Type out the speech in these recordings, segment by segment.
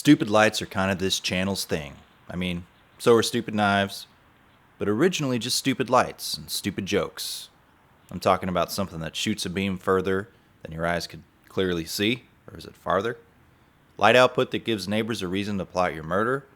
Stupid lights are kind of this channel's thing. I mean, so are stupid knives, but originally just stupid lights and stupid jokes. I'm talking about something that shoots a beam further than your eyes could clearly see, or is it farther? Light output that gives neighbors a reason to plot your murder.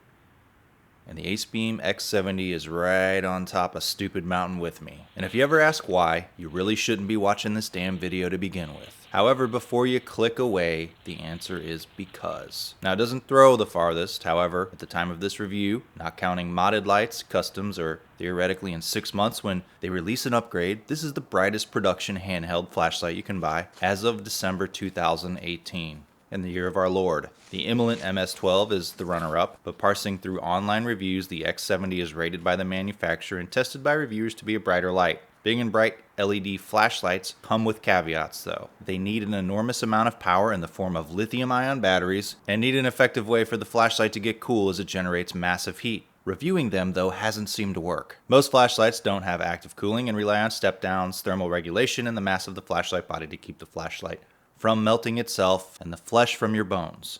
And the Acebeam X70 is right on top of stupid mountain with me. And if you ever ask why, you really shouldn't be watching this damn video to begin with. However, before you click away, the answer is because. Now, it doesn't throw the farthest. However, at the time of this review, not counting modded lights, customs, or theoretically in 6 months when they release an upgrade, this is the brightest production handheld flashlight you can buy as of December 2018. In the year of our Lord. The Imalent MS12 is the runner-up, but parsing through online reviews, the X70 is rated by the manufacturer and tested by reviewers to be a brighter light. Big and bright LED flashlights come with caveats though. They need an enormous amount of power in the form of lithium-ion batteries and need an effective way for the flashlight to get cool as it generates massive heat. Reviewing them, though, hasn't seemed to work. Most flashlights don't have active cooling and rely on step-downs, thermal regulation, and the mass of the flashlight body to keep the flashlight from melting itself and the flesh from your bones,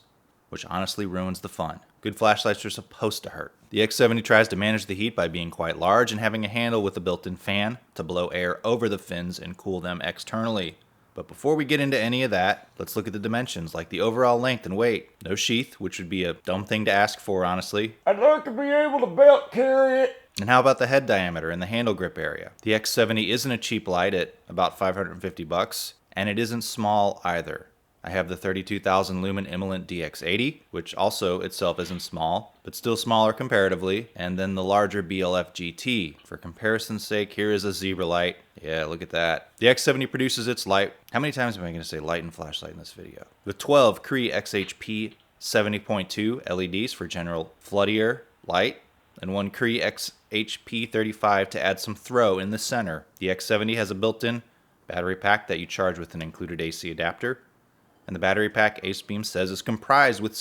which honestly ruins the fun. Good flashlights are supposed to hurt. The X70 tries to manage the heat by being quite large and having a handle with a built-in fan to blow air over the fins and cool them externally. But before we get into any of that, let's look at the dimensions, like the overall length and weight. No sheath, which would be a dumb thing to ask for, honestly. I'd like to be able to belt carry it. And how about the head diameter and the handle grip area? The X70 isn't a cheap light at about $550, and it isn't small either. I have the 32,000 lumen Imalent DX80, which also itself isn't small, but still smaller comparatively, and then the larger BLF GT. For comparison's sake, here is a Zebralight. Yeah, look at that. The X70 produces its light. How many times am I going to say light and flashlight in this video? With 12 Cree XHP 70.2 LEDs for general floodier light, and one Cree XHP 35 to add some throw in the center. The X70 has a built-in battery pack that you charge with an included AC adapter. And the battery pack Acebeam says is comprised with 8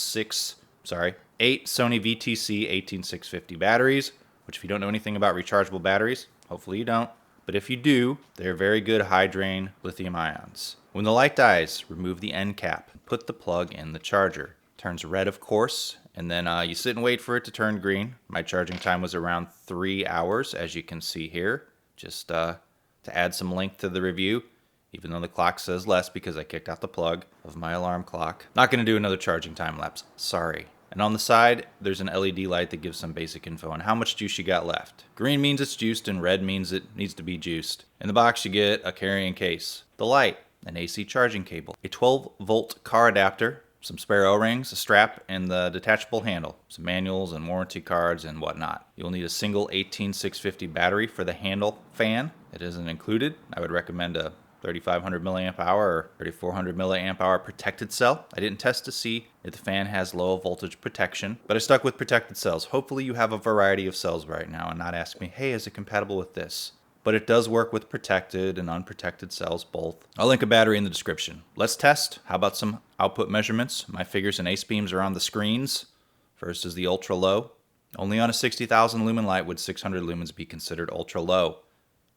Sony VTC 18650 batteries, which if you don't know anything about rechargeable batteries, hopefully you don't, but if you do, they're very good high drain lithium ions. When the light dies, remove the end cap, put the plug in the charger. Turns red, of course, and then you sit and wait for it to turn green. My charging time was around 3 hours, as you can see here. Just to add some length to the review, even though the clock says less because I kicked out the plug of my alarm clock. Not going to do another charging time lapse, sorry. And on the side, there's an LED light that gives some basic info on how much juice you got left. Green means it's juiced and red means it needs to be juiced. In the box you get a carrying case, the light, an AC charging cable, a 12-volt car adapter, some spare O-rings, a strap, and the detachable handle, some manuals and warranty cards and whatnot. You'll need a single 18650 battery for the handle fan. It isn't included. I would recommend a 3500 milliamp hour or 3400 milliamp hour protected cell. I didn't test to see if the fan has low voltage protection, but I stuck with protected cells. Hopefully you have a variety of cells right now and not ask me, hey, is it compatible with this? But it does work with protected and unprotected cells both. I'll link a battery in the description. Let's test. How about some output measurements? My figures and Acebeams are on the screens. First is the ultra low. Only on a 60,000 lumen light would 600 lumens be considered ultra low.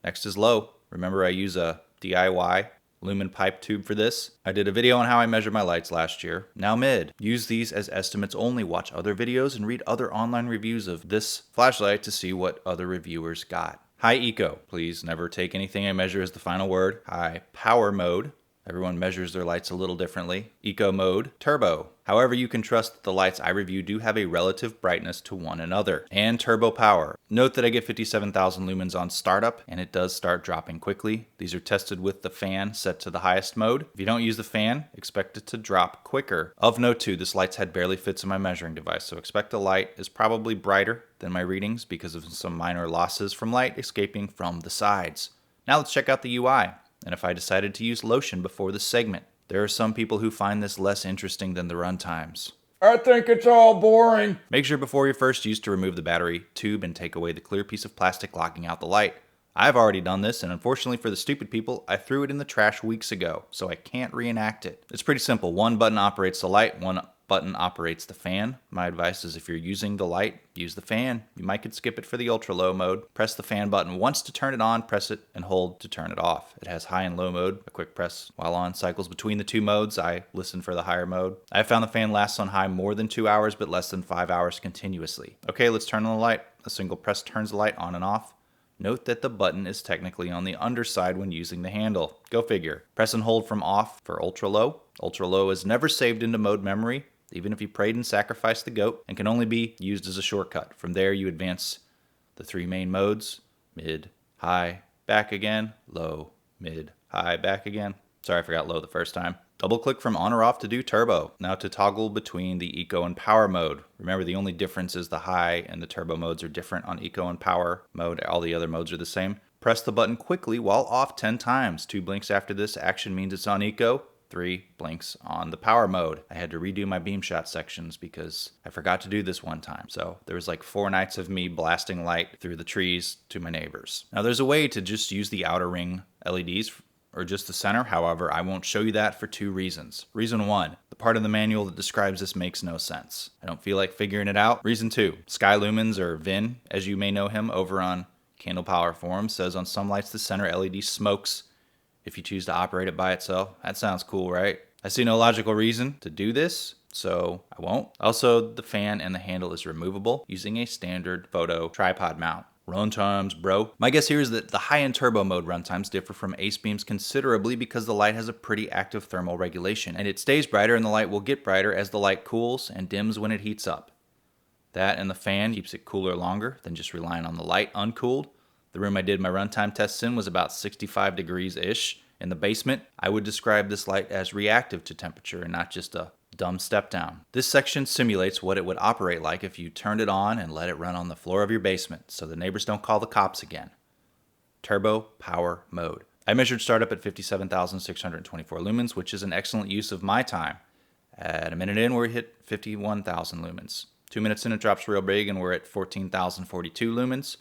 Next is low. Remember, I use a DIY lumen pipe tube for this. I did a video on how I measure my lights last year. Now mid. Use these as estimates only. Watch other videos and read other online reviews of this flashlight to see what other reviewers got. High eco. Please never take anything I measure as the final word. High power mode. Everyone measures their lights a little differently. Eco mode. Turbo. However, you can trust that the lights I review do have a relative brightness to one another. And turbo power. Note that I get 57,000 lumens on startup, and it does start dropping quickly. These are tested with the fan set to the highest mode. If you don't use the fan, expect it to drop quicker. Of note too, this light's head barely fits in my measuring device, so expect the light is probably brighter than my readings because of some minor losses from light escaping from the sides. Now let's check out the UI. And if I decided to use lotion before this segment. There are some people who find this less interesting than the runtimes. I think it's all boring. Make sure before your first use to remove the battery tube and take away the clear piece of plastic locking out the light. I've already done this, and unfortunately for the stupid people, I threw it in the trash weeks ago, so I can't reenact it. It's pretty simple. One button operates the light, one button operates the fan. My advice is if you're using the light, use the fan. You might could skip it for the ultra low mode. Press the fan button once to turn it on, press it and hold to turn it off. It has high and low mode. A quick press while on cycles between the two modes. I listen for the higher mode. I found the fan lasts on high more than 2 hours, but less than 5 hours continuously. Okay, let's turn on the light. A single press turns the light on and off. Note that the button is technically on the underside when using the handle. Go figure. Press and hold from off for ultra low. Ultra low is never saved into mode memory, even if you prayed and sacrificed the goat, and can only be used as a shortcut. From there, you advance the 3 main modes: mid, high, back again, low, mid, high, back again. Sorry, I forgot low the first time. Double click from on or off to do turbo. Now to toggle between the eco and power mode. Remember, the only difference is the high and the turbo modes are different on eco and power mode. All the other modes are the same. Press the button quickly while off 10 times. 2 blinks after this action means it's on eco. 3 blinks on the power mode. I had to redo my beamshot sections because I forgot to do this one time. So there was like 4 nights of me blasting light through the trees to my neighbors. Now there's a way to just use the outer ring LEDs or just the center. However, I won't show you that for 2 reasons. Reason 1, the part of the manual that describes this makes no sense. I don't feel like figuring it out. Reason 2, Sky Lumens, or Vin, as you may know him over on Candle Power Forum, says on some lights the center LED smokes if you choose to operate it by itself. That sounds cool, right? I see no logical reason to do this, so I won't. Also, the fan and the handle is removable using a standard photo tripod mount. Runtimes, bro. My guess here is that the high-end turbo mode runtimes differ from Acebeam's considerably because the light has a pretty active thermal regulation, and it stays brighter and the light will get brighter as the light cools and dims when it heats up. That and the fan keeps it cooler longer than just relying on the light uncooled. The room I did my runtime tests in was about 65 degrees-ish. In the basement, I would describe this light as reactive to temperature and not just a dumb step down. This section simulates what it would operate like if you turned it on and let it run on the floor of your basement so the neighbors don't call the cops again. Turbo power mode. I measured startup at 57,624 lumens, which is an excellent use of my time. At a minute in, we hit 51,000 lumens. 2 minutes in, it drops real big and we're at 14,042 lumens.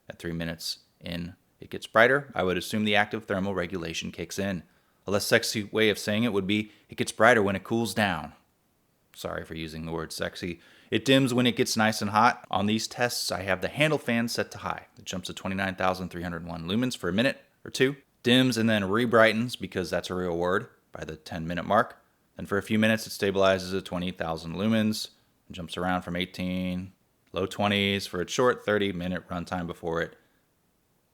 At 3 minutes in, it gets brighter. I would assume the active thermal regulation kicks in. A less sexy way of saying it would be, it gets brighter when it cools down. Sorry for using the word sexy. It dims when it gets nice and hot. On these tests, I have the handle fan set to high. It jumps to 29,301 lumens for a minute or 2. Dims and then re-brightens, because that's a real word, by the 10-minute mark. Then for a few minutes, it stabilizes at 20,000 lumens and jumps around from 18, low 20s for a short 30-minute runtime before it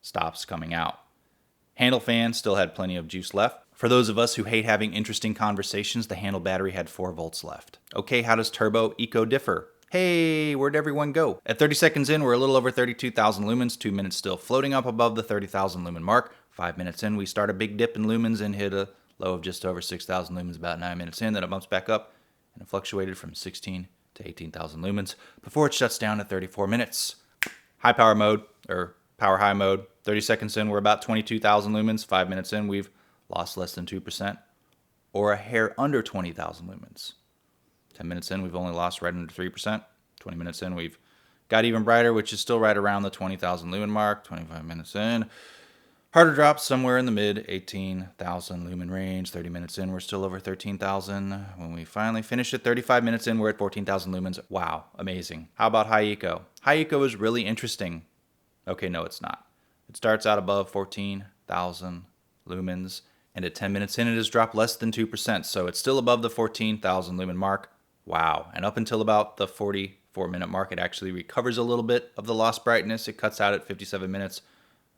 stops coming out. Handle fan still had plenty of juice left. For those of us who hate having interesting conversations, the handle battery had 4 volts left. Okay, how does turbo eco differ? Hey, where'd everyone go? At 30 seconds in, we're a little over 32,000 lumens, 2 minutes still floating up above the 30,000 lumen mark. 5 minutes in, we start a big dip in lumens and hit a low of just over 6,000 lumens about 9 minutes in. Then it bumps back up, and it fluctuated from 16 to 18,000 lumens before it shuts down at 34 minutes. High power mode, or power high mode. 30 seconds in, we're about 22,000 lumens. 5 minutes in, we've lost less than 2%, or a hair under 20,000 lumens. 10 minutes in, we've only lost right under 3%. 20 minutes in, we've got even brighter, which is still right around the 20,000 lumen mark. 25 minutes in, harder drops somewhere in the mid 18,000 lumen range. 30 minutes in, we're still over 13,000. When we finally finish at 35 minutes in, we're at 14,000 lumens. Wow, amazing. How about high eco? High eco is really interesting. Okay, no, it's not. It starts out above 14,000 lumens, and at 10 minutes in, it has dropped less than 2%, so it's still above the 14,000 lumen mark. Wow. And up until about the 44-minute mark, it actually recovers a little bit of the lost brightness. It cuts out at 57 minutes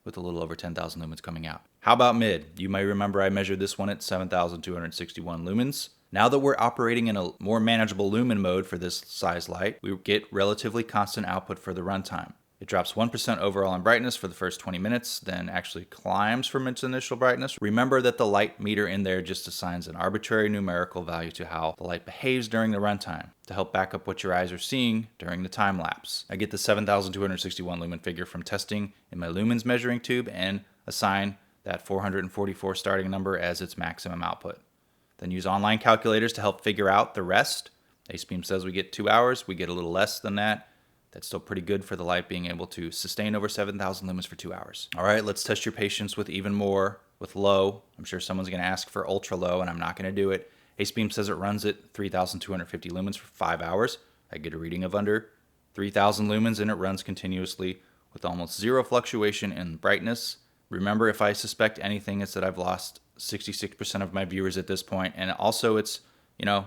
with a little over 10,000 lumens coming out. How about mid? You may remember I measured this one at 7,261 lumens. Now that we're operating in a more manageable lumen mode for this size light, we get relatively constant output for the runtime. It drops 1% overall in brightness for the first 20 minutes, then actually climbs from its initial brightness. Remember that the light meter in there just assigns an arbitrary numerical value to how the light behaves during the runtime to help back up what your eyes are seeing during the time lapse. I get the 7,261 lumen figure from testing in my lumens measuring tube and assign that 444 starting number as its maximum output. Then use online calculators to help figure out the rest. Acebeam says we get 2 hours, we get a little less than that. That's still pretty good for the light being able to sustain over 7,000 lumens for 2 hours. All right, let's test your patience with even more, with low. I'm sure someone's going to ask for ultra low, and I'm not going to do it. Acebeam says it runs at 3,250 lumens for 5 hours. I get a reading of under 3,000 lumens, and it runs continuously with almost zero fluctuation in brightness. Remember, if I suspect anything, it's that I've lost 66% of my viewers at this point, and also it's,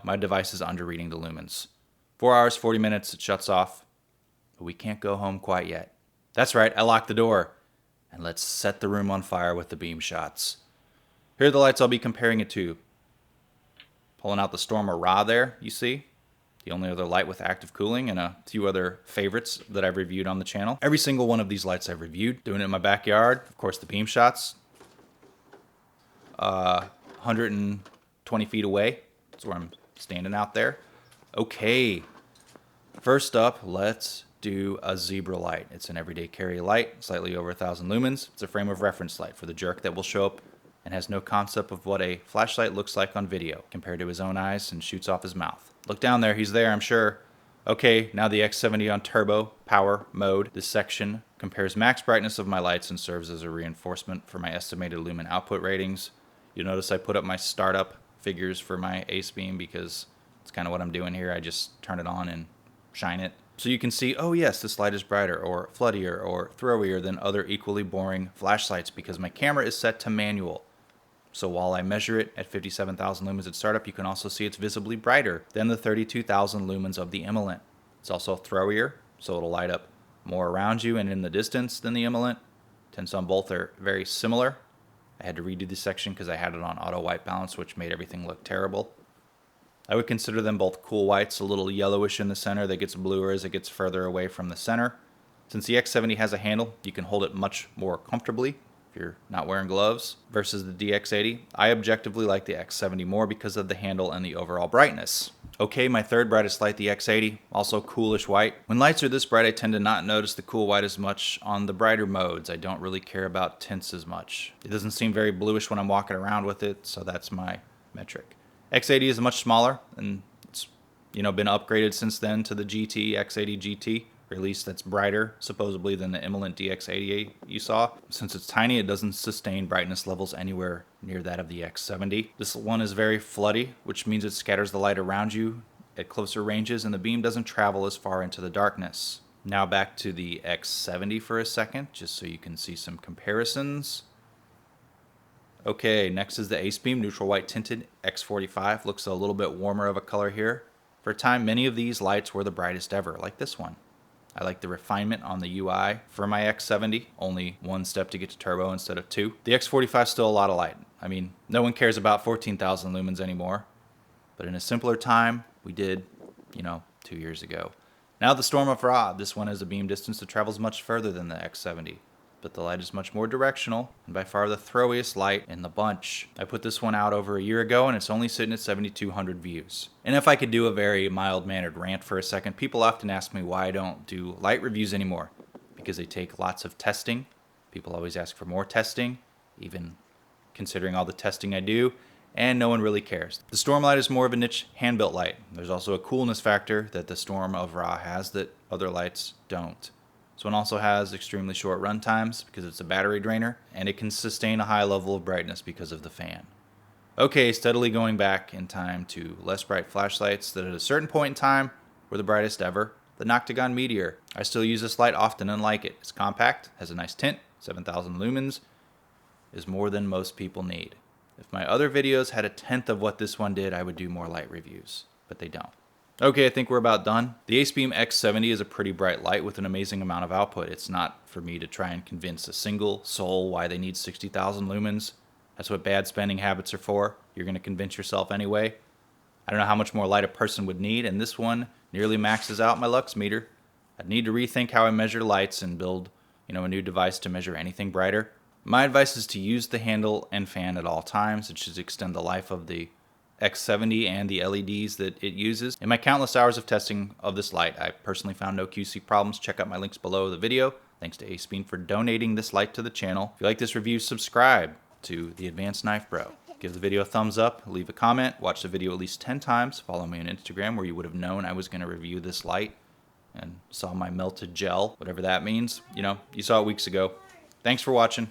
my device is under reading the lumens. 4 hours, 40 minutes, it shuts off. But we can't go home quite yet. That's right, I locked the door. And let's set the room on fire with the beam shots. Here are the lights I'll be comparing it to. Pulling out the Storm Ra there, you see? The only other light with active cooling, and a few other favorites that I've reviewed on the channel. Every single one of these lights I've reviewed. Doing it in my backyard. Of course, the beam shots. 120 feet away. That's where I'm standing out there. Okay. First up, let's do a Zebralight. It's an everyday carry light, slightly over 1,000 lumens. It's a frame of reference light for the jerk that will show up and has no concept of what a flashlight looks like on video compared to his own eyes and shoots off his mouth. Look down there, he's there, I'm sure. Okay, now the X70 on turbo power mode. This section compares max brightness of my lights and serves as a reinforcement for my estimated lumen output ratings. You'll notice I put up my startup figures for my Acebeam because it's kind of what I'm doing here. I just turn it on and shine it. So you can see, oh yes, this light is brighter or floodier or throwier than other equally boring flashlights because my camera is set to manual. So while I measure it at 57,000 lumens at startup, you can also see it's visibly brighter than the 32,000 lumens of the Imalent. It's also throwier, so it'll light up more around you and in the distance than the Imalent. Tints on both are very similar. I had to redo this section because I had it on auto white balance, which made everything look terrible. I would consider them both cool whites, a little yellowish in the center that gets bluer as it gets further away from the center. Since the X70 has a handle, you can hold it much more comfortably if you're not wearing gloves versus the DX80. I objectively like the X70 more because of the handle and the overall brightness. Okay, my third brightest light, the X80, also coolish white. When lights are this bright, I tend to not notice the cool white as much on the brighter modes. I don't really care about tints as much. It doesn't seem very bluish when I'm walking around with it, so that's my metric. X80 is much smaller, and it's been upgraded since then to the GT, X80 GT. Or at least that's brighter, supposedly, than the Imalent DX80 you saw. Since it's tiny, it doesn't sustain brightness levels anywhere near that of the X70. This one is very floody, which means it scatters the light around you at closer ranges, and the beam doesn't travel as far into the darkness. Now back to the X70 for a second, just so you can see some comparisons. Okay, next is the Acebeam neutral white tinted X45. Looks a little bit warmer of a color here. For a time, many of these lights were the brightest ever, like this one. I like the refinement on the UI for my X70, only one step to get to turbo instead of two. The X45 is still a lot of light. I mean, no one cares about 14,000 lumens anymore. But in a simpler time, we did, 2 years ago. Now the Storm Ra. This one has a beam distance that travels much further than the X70. But the light is much more directional, and by far the throwiest light in the bunch. I put this one out over a year ago, and it's only sitting at 7,200 views. And if I could do a very mild-mannered rant for a second, people often ask me why I don't do light reviews anymore. Because they take lots of testing. People always ask for more testing, even considering all the testing I do, and no one really cares. The Storm light is more of a niche hand-built light. There's also a coolness factor that the Storm of Ra has that other lights don't. This one also has extremely short run times because it's a battery drainer, and it can sustain a high level of brightness because of the fan. Okay, steadily going back in time to less bright flashlights that at a certain point in time were the brightest ever, the Noctigon Meteor. I still use this light often and like it. It's compact, has a nice tint, 7,000 lumens, is more than most people need. If my other videos had a tenth of what this one did, I would do more light reviews, but they don't. Okay, I think we're about done. The Acebeam X70 is a pretty bright light with an amazing amount of output. It's not for me to try and convince a single soul why they need 60,000 lumens. That's what bad spending habits are for. You're going to convince yourself anyway. I don't know how much more light a person would need, and this one nearly maxes out my lux meter. I'd need to rethink how I measure lights and build, a new device to measure anything brighter. My advice is to use the handle and fan at all times. It should extend the life of the X70 and the LEDs that it uses. In my countless hours of testing of this light, I personally found no QC problems. Check out my links below the video. Thanks to Acebeam for donating this light to the channel. If you like this review, subscribe to the Advanced Knife Bro. Give the video a thumbs up, leave a comment, watch the video at least 10 times, follow me on Instagram where you would have known I was going to review this light. and saw my melted gel, whatever that means. You know, you saw it weeks ago. Thanks for watching.